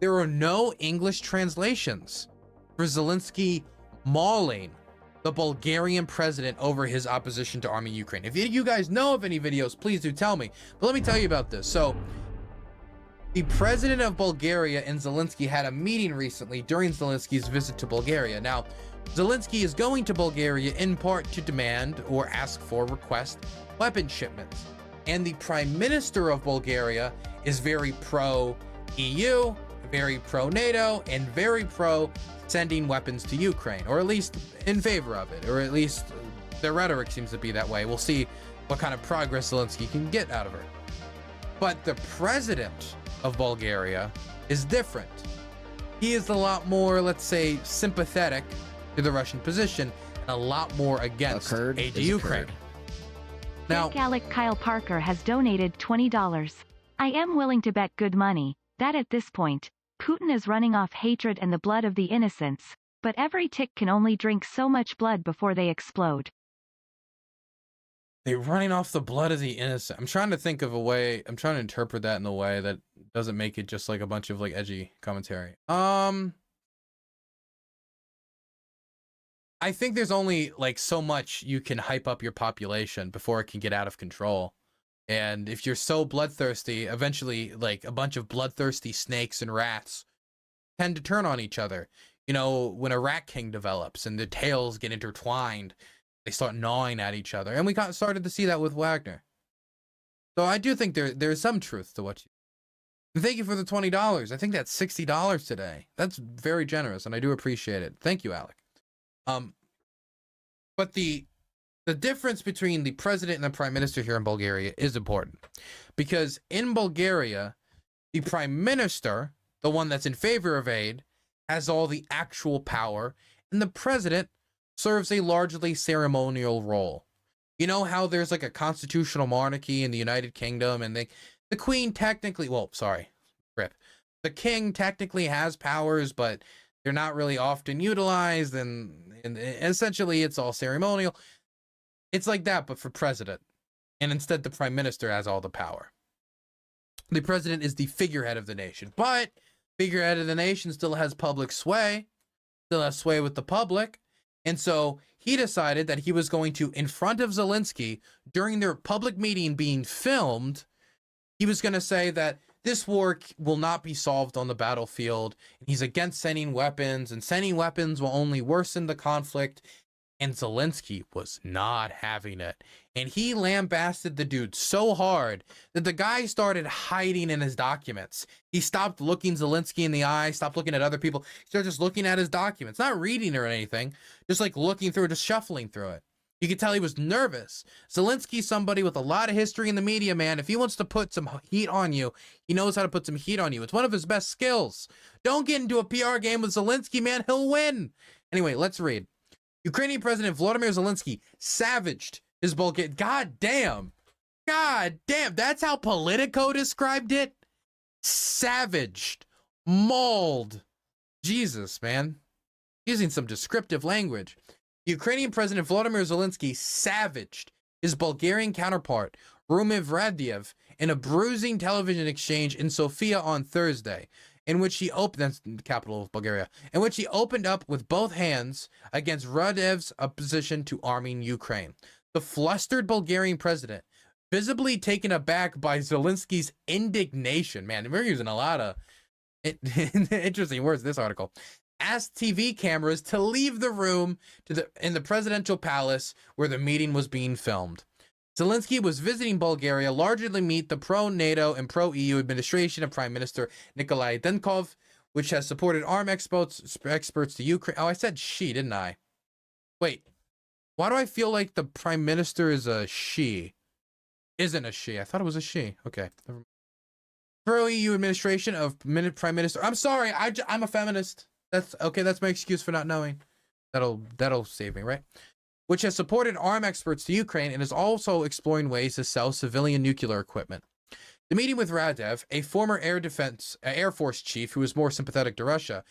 there are no English translations for Zelensky mauling the Bulgarian president over his opposition to arming Ukraine. If you guys know of any videos, please do tell me. But let me tell you about this. So, the president of Bulgaria and Zelensky had a meeting recently during Zelensky's visit to Bulgaria. Now, Zelensky is going to Bulgaria in part to demand or ask for, request weapon shipments. And the prime minister of Bulgaria is very pro-EU, very pro-NATO, and very pro sending weapons to Ukraine, or at least in favor of it, or at least their rhetoric seems to be that way. We'll see what kind of progress Zelensky can get out of her. But the president of Bulgaria is different. He is a lot more, let's say, sympathetic to the Russian position and a lot more against aid to Ukraine. Now, Alec Kyle Parker has donated $20. I am willing to bet good money that at this point, Putin is running off hatred and the blood of the innocents, but every tick can only drink so much blood before they explode. they're running off the blood of the innocent. I'm trying to think of a way, I'm trying to interpret that in a way that doesn't make it just like a bunch of like edgy commentary. I think there's only like so much you can hype up your population before it can get out of control. And if you're so bloodthirsty, eventually like a bunch of bloodthirsty snakes and rats tend to turn on each other. You know, when a rat king develops and the tails get intertwined, they start gnawing at each other. And we started to see that with Wagner. So I do think there's some truth to what you... And thank you for the $20. I think that's $60 today. That's very generous, and I do appreciate it. Thank you, Alec. But the difference between the president and the prime minister here in Bulgaria is important, because in Bulgaria, the prime minister, the one that's in favor of aid, has all the actual power, and the president serves a largely ceremonial role. You know how there's like a constitutional monarchy in the United Kingdom, and the queen technically, well, sorry, the king technically has powers, but they're not really often utilized, and essentially it's all ceremonial. It's like that, but for president. And instead, the prime minister has all the power. The president is the figurehead of the nation, but figurehead of the nation still has public sway, still has sway with the public. And so he decided that he was going to, in front of Zelensky, during their public meeting being filmed, he was going to say that this war will not be solved on the battlefield. He's against sending weapons, and sending weapons will only worsen the conflict. And Zelensky was not having it. And he lambasted the dude so hard that the guy started hiding in his documents. He stopped looking Zelensky in the eye, stopped looking at other people. He started just looking at his documents, not reading or anything, just like looking through it, just shuffling through it. You could tell he was nervous. Zelensky's somebody with a lot of history in the media, man. If he wants to put some heat on you, he knows how to put some heat on you. It's one of his best skills. Don't get into a PR game with Zelensky, man. He'll win. Anyway, let's read. Ukrainian President Volodymyr Zelensky savaged his Bulgarian... God damn. That's how Politico described it? Savaged. Mauled. Jesus, man. Using some descriptive language. Ukrainian President Volodymyr Zelensky savaged his Bulgarian counterpart, Radev, in a bruising television exchange in Sofia on Thursday, in which he opened, that's the capital of Bulgaria, in which he opened up with both hands against Radev's opposition to arming Ukraine. The flustered Bulgarian president, visibly taken aback by Zelensky's indignation, man, we're using a lot of interesting words in this article, asked TV cameras to leave the room in the presidential palace where the meeting was being filmed. Zelensky was visiting Bulgaria largely to meet the pro-NATO and pro-EU administration of Prime Minister Nikolai Denkov, which has supported arms exports to Ukraine. Oh, I said she, didn't I? Wait, why do I feel like the Prime Minister is a she? Isn't a she. I thought it was a she. Okay. Pro-EU administration of Prime Minister. I'm sorry, I'm a feminist. That's okay. That's my excuse for not knowing. That'll save me, right? Which has supported arms exports to Ukraine and is also exploring ways to sell civilian nuclear equipment. The meeting with Radev, a former Air Force chief who was more sympathetic to Russia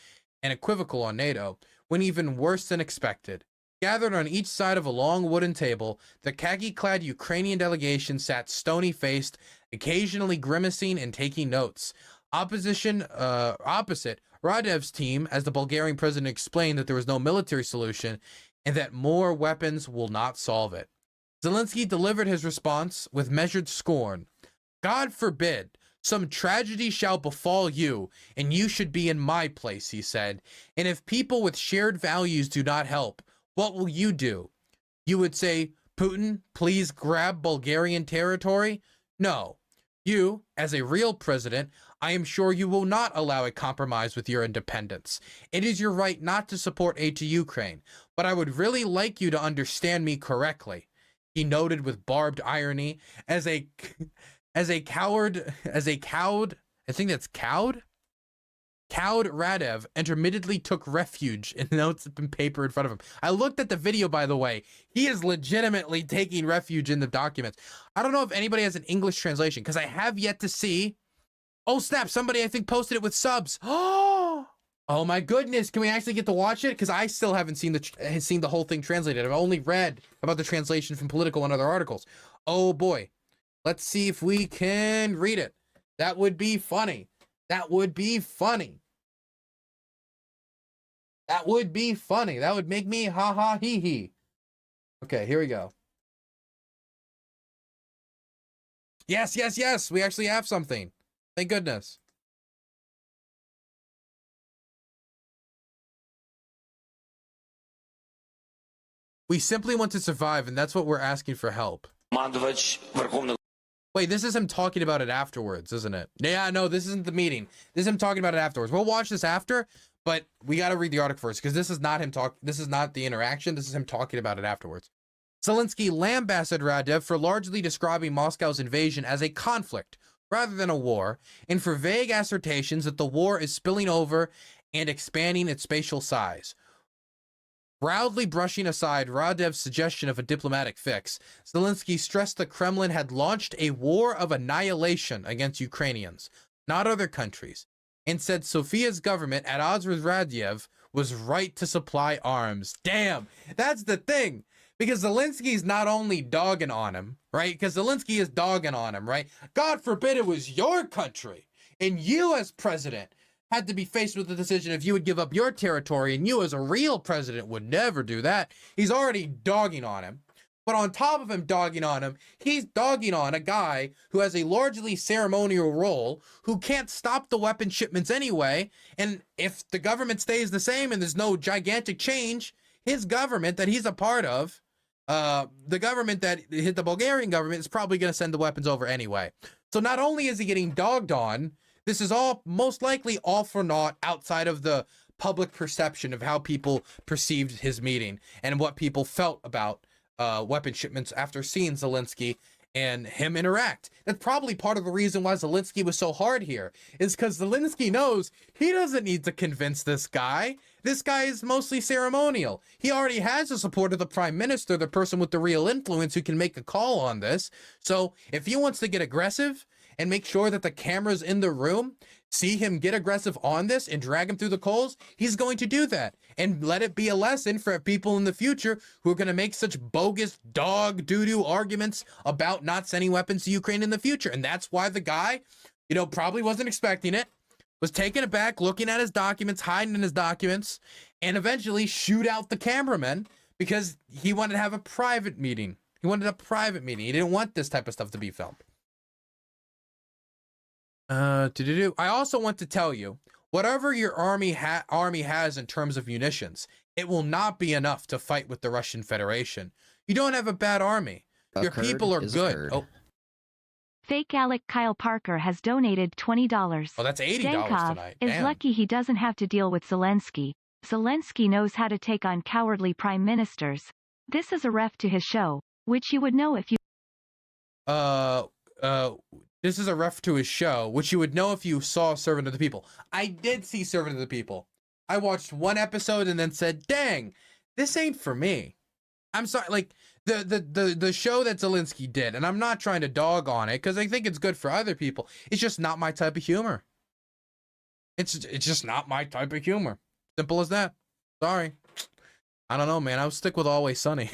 and equivocal on NATO, went even worse than expected. Gathered on each side of a long wooden table, the khaki-clad Ukrainian delegation sat stony-faced, occasionally grimacing and taking notes. Opposite, Radev's team, as the Bulgarian president explained that there was no military solution and that more weapons will not solve it. Zelensky delivered his response with measured scorn. God forbid some tragedy shall befall you, and you should be in my place, he said. And if people with shared values do not help, what will you do? You would say, Putin, please grab Bulgarian territory? No. You, as a real president, I am sure you will not allow a compromise with your independence. It is your right not to support aid to Ukraine, but I would really like you to understand me correctly, he noted with barbed irony. As a cowed, I think that's cowed Radev intermittently took refuge in notes and paper in front of him. I looked at the video, by the way. He is legitimately taking refuge in the documents. I don't know if anybody has an English translation, because I have yet to see. Oh, snap. Somebody, I think, posted it with subs. Oh, my goodness. Can we actually get to watch it? Because I still haven't seen the whole thing translated. I've only read about the translation from Political and other articles. Oh, boy. Let's see if we can read it. That would be funny. That would be funny. That would be funny. That would make me ha ha hee hee. Okay, here we go. Yes, yes, yes. We actually have something. Thank goodness. We simply want to survive, and that's what we're asking for help. Wait, this is him talking about it afterwards, isn't it? Yeah, no, this isn't the meeting. This is him talking about it afterwards. We'll watch this after, but we got to read the article first, because this is not him this is not the interaction. This is him talking about it afterwards. Zelensky lambasted Radev for largely describing Moscow's invasion as a conflict rather than a war, and for vague assertions that the war is spilling over and expanding its spatial size. Proudly brushing aside Radev's suggestion of a diplomatic fix, Zelensky stressed the Kremlin had launched a war of annihilation against Ukrainians, not other countries, and said Sofia's government, at odds with Radev, was right to supply arms. Damn, that's the thing. Because Zelensky's not only dogging on him, right? Because Zelensky is dogging on him, right? God forbid it was your country, and you as president had to be faced with the decision if you would give up your territory, and you as a real president would never do that. He's already dogging on him. But on top of him dogging on him, he's dogging on a guy who has a largely ceremonial role, who can't stop the weapon shipments anyway. And if the government stays the same and there's no gigantic change, his government that he's a part of, the government that hit the Bulgarian government, is probably going to send the weapons over anyway. So not only is he getting dogged on, this is all most likely all for naught outside of the public perception of how people perceived his meeting and what people felt about weapon shipments after seeing Zelensky and him interact. That's probably part of the reason why Zelensky was so hard here, is because Zelensky knows he doesn't need to convince this guy. This guy is mostly ceremonial. He already has the support of the prime minister, the person with the real influence who can make a call on this. So if he wants to get aggressive and make sure that the cameras in the room see him get aggressive on this and drag him through the coals, he's going to do that. And let it be a lesson for people in the future who are going to make such bogus dog doo-doo arguments about not sending weapons to Ukraine in the future. And that's why the guy, probably wasn't expecting it, was taken aback, looking at his documents, hiding in his documents, and eventually shoot out the cameraman because he wanted to have a private meeting. He wanted a private meeting. He didn't want this type of stuff to be filmed. I also want to tell you, whatever your army has in terms of munitions, it will not be enough to fight with the Russian Federation. You don't have a bad army. Your people are good. Oh. Fake Alec Kyle Parker has donated $20. Oh, that's $80 tonight. Damn. Is lucky he doesn't have to deal with Zelensky. Zelensky knows how to take on cowardly prime ministers. This is a ref to his show, which you would know if you... This is a ref to his show, which you would know if you saw Servant of the People. I did see Servant of the People. I watched one episode and then said, dang, this ain't for me. I'm sorry, like, the show that Zelensky did, and I'm not trying to dog on it, because I think it's good for other people. It's just not my type of humor. It's just not my type of humor. Simple as that. Sorry. I don't know, man. I'll stick with Always Sunny.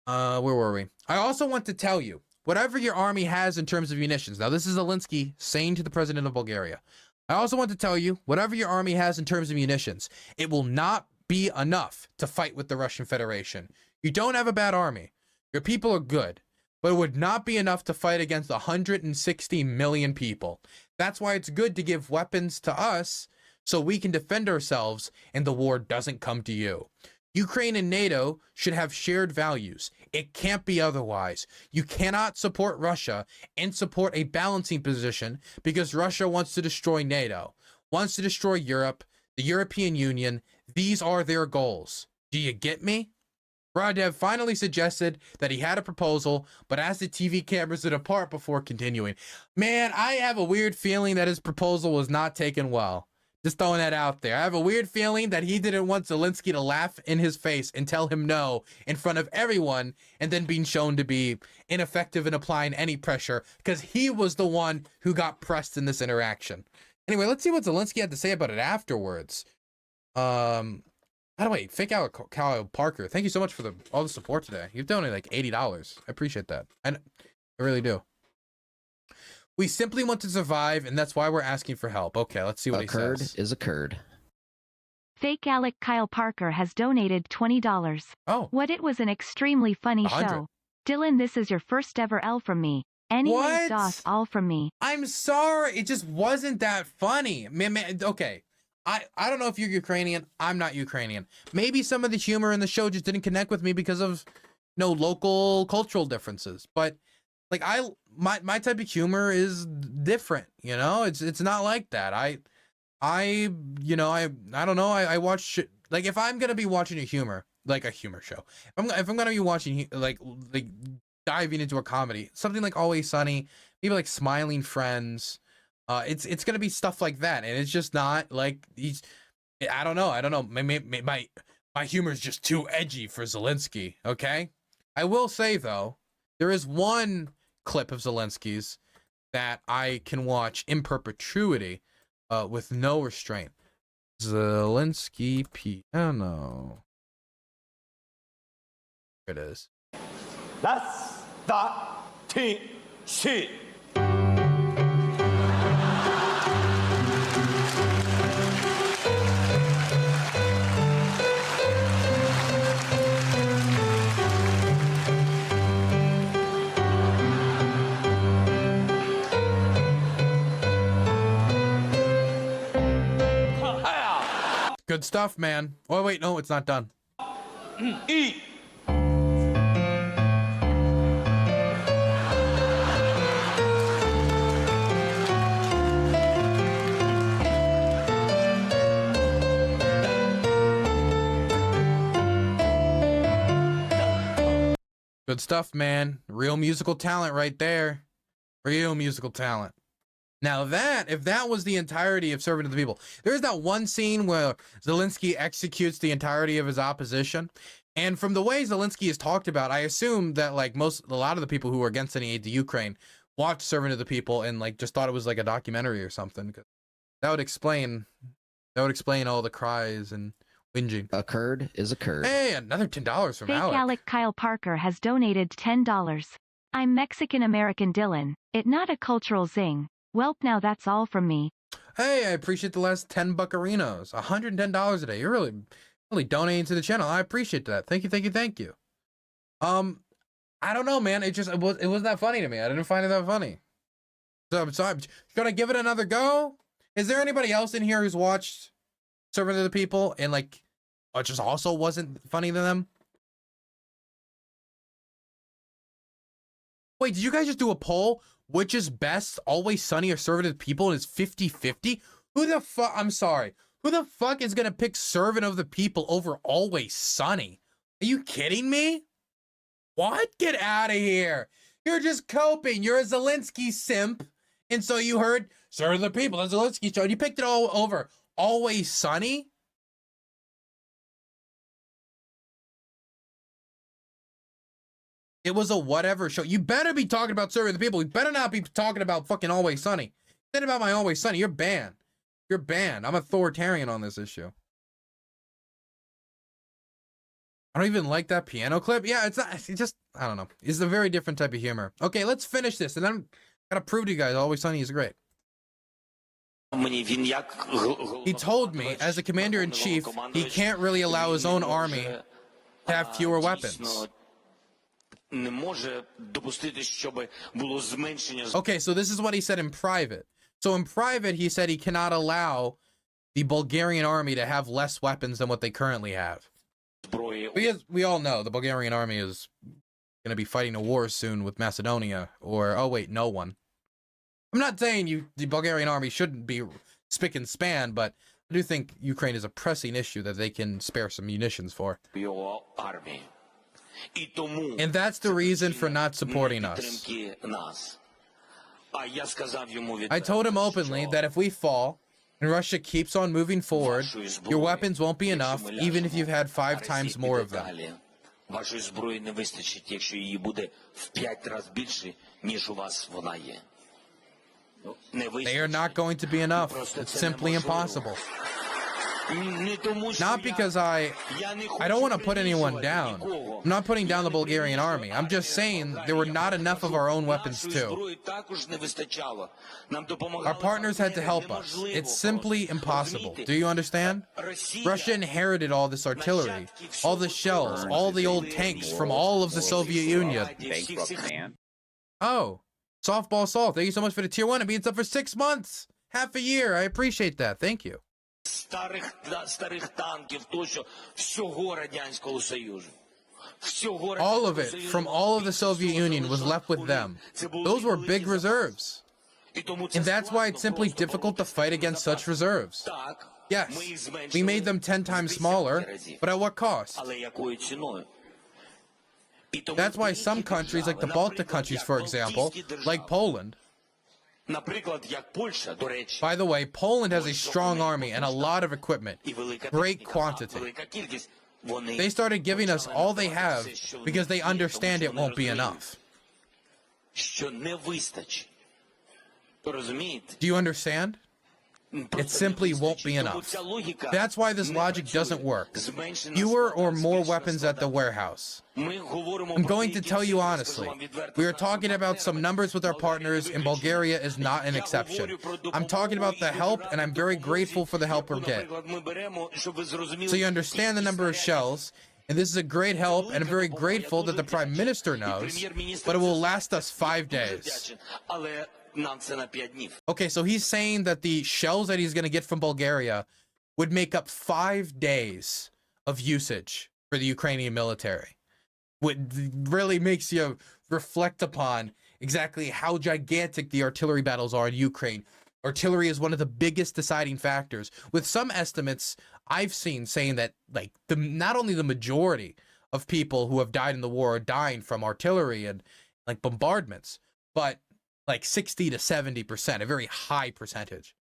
Where were we? I also want to tell you, whatever your army has in terms of munitions. Now, this is Zelensky saying to the president of Bulgaria. I also want to tell you, whatever your army has in terms of munitions, it will not be enough to fight with the Russian Federation. You don't have a bad army. Your people are good, but it would not be enough to fight against 160 million people. That's why it's good to give weapons to us so we can defend ourselves and the war doesn't come to you. Ukraine and NATO should have shared values. It can't be otherwise. You cannot support Russia and support a balancing position because Russia wants to destroy NATO, wants to destroy Europe, the European Union. These are their goals. Do you get me? Radev finally suggested that he had a proposal, but asked the TV cameras to depart before continuing. Man, I have a weird feeling that his proposal was not taken well. Just throwing that out there. I have a weird feeling that he didn't want Zelensky to laugh in his face and tell him no in front of everyone and then being shown to be ineffective in applying any pressure because he was the one who got pressed in this interaction. Anyway, let's see what Zelensky had to say about it afterwards. By the way, Fake Kyle Parker, thank you so much for all the support today. You've donated like $80. I appreciate that. I really do. We simply want to survive, and that's why we're asking for help. Okay, let's see what he says. A curd is a curd. Fake Alec Kyle Parker has donated $20. Oh. What it was an extremely funny 100. show. Dylan, this is your first ever L from me. Anyways, What? DOS all from me. I'm sorry. It just wasn't that funny. Man, okay. I don't know if you're Ukrainian. I'm not Ukrainian. Maybe some of the humor in the show just didn't connect with me because of local cultural differences. But like my type of humor is different, it's not like that. I don't know. I watch like if I'm gonna be watching a humor show, if I'm gonna be watching like diving into a comedy, something like Always Sunny, maybe like Smiling Friends, it's gonna be stuff like that, and it's just not like I don't know. My humor is just too edgy for Zelensky. Okay, I will say though, there is one clip of Zelensky's that I can watch in perpetuity with no restraint. Zelensky piano. Here it is. That's that shit. Good stuff, man. Oh, wait, no, it's not done. Eat. Good stuff, man. Real musical talent right there. Real musical talent. Now if that was the entirety of Servant of the People, there's that one scene where Zelensky executes the entirety of his opposition. And from the way Zelensky is talked about, I assume that like a lot of the people who were against any aid to Ukraine watched Servant of the People and like just thought it was like a documentary or something. That would explain all the cries and whinging. A curd is a curd. Hey, another $10 from Fake Alec. Alec Kyle Parker has donated $10. I'm Mexican American Dylan. It not a cultural zing. Welp, now that's all from me. Hey, I appreciate the last 10 buccarinos. $110 a day. You're really donating to the channel. I appreciate that. Thank you. I don't know, man. It wasn't that funny to me. I didn't find it that funny. So I'm sorry. Should I give it another go? Is there anybody else in here who's watched Servant of the People and like it just also wasn't funny to them? Wait, did you guys just do a poll? Which is best, Always Sunny or Servant of the People? And it's 50-50? Who the fuck? I'm sorry. Who the fuck is gonna pick Servant of the People over Always Sunny? Are you kidding me? What? Get out of here. You're just coping. You're a Zelensky simp. And so you heard Servant of the People, that's Zelensky show. And you picked it all over Always Sunny? It was a whatever show. You better be talking about Servant of the People. You better not be talking about fucking Always Sunny. Say about my Always Sunny. You're banned. You're banned. I'm authoritarian on this issue. I don't even like that piano clip. Yeah, it's not. It's just, I don't know. It's a very different type of humor. Okay, let's finish this, and then gotta prove to you guys Always Sunny is great. He told me, as a commander-in-chief, he can't really allow his own army to have fewer weapons. Okay, so this is what he said in private. So in private, he said he cannot allow the Bulgarian army to have less weapons than what they currently have. Because we all know the Bulgarian army is going to be fighting a war soon with Macedonia, or, oh wait, no one. I'm not saying the Bulgarian army shouldn't be spick and span, but I do think Ukraine is a pressing issue that they can spare some munitions for. And that's the reason for not supporting us. I told him openly that if we fall, and Russia keeps on moving forward, your weapons won't be enough, even if you've had 5 times more of them. They are not going to be enough. It's simply impossible. Not because I don't want to put anyone down. I'm not putting down the Bulgarian army. I'm just saying there were not enough of our own weapons too. Our partners had to help us. It's simply impossible. Do you understand? Russia inherited all this artillery, all the shells, all the old tanks from all of the Soviet Union. Oh, Softball Salt, thank you so much for the tier 1. It means up for 6 months. Half a year. I appreciate that. Thank you. All of it from all of the Soviet Union was left with them. Those were big reserves. And that's why it's simply difficult to fight against such reserves. Yes, we made them 10 times smaller, but at what cost? That's why some countries, like the Baltic countries, for example, like Poland. By the way, Poland has a strong army and a lot of equipment, great quantity. They started giving us all they have because they understand it won't be enough. Do you understand? It simply won't be enough. That's why this logic doesn't work. Fewer or more weapons at the warehouse. I'm going to tell you honestly, we are talking about some numbers with our partners, and Bulgaria is not an exception. I'm talking about the help, and I'm very grateful for the help we're getting. So you understand the number of shells, and this is a great help, and I'm very grateful that the Prime Minister knows, but it will last us 5 days. Okay, so he's saying that the shells that he's going to get from Bulgaria would make up 5 days of usage for the Ukrainian military. What really makes you reflect upon exactly how gigantic the artillery battles are in Ukraine. Artillery is one of the biggest deciding factors, with some estimates I've seen saying that like not only the majority of people who have died in the war are dying from artillery and like bombardments, but like 60 to 70%, a very high percentage.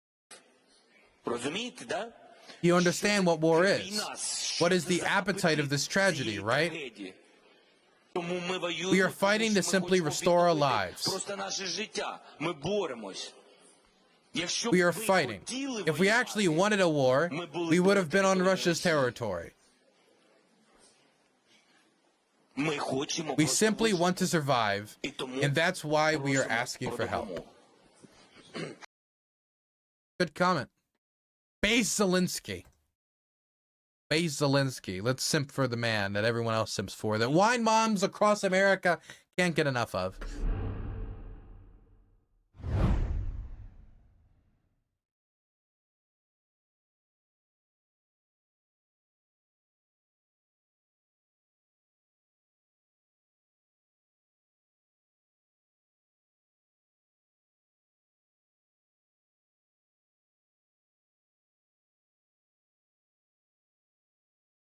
You understand what war is? What is the appetite of this tragedy, right? We are fighting to simply restore our lives. We are fighting. If we actually wanted a war, we would have been on Russia's territory. We simply want to survive, and that's why we are asking for help. Good comment. Base Zelensky. Base Zelensky. Let's simp for the man that everyone else simps for, that wine moms across America can't get enough of.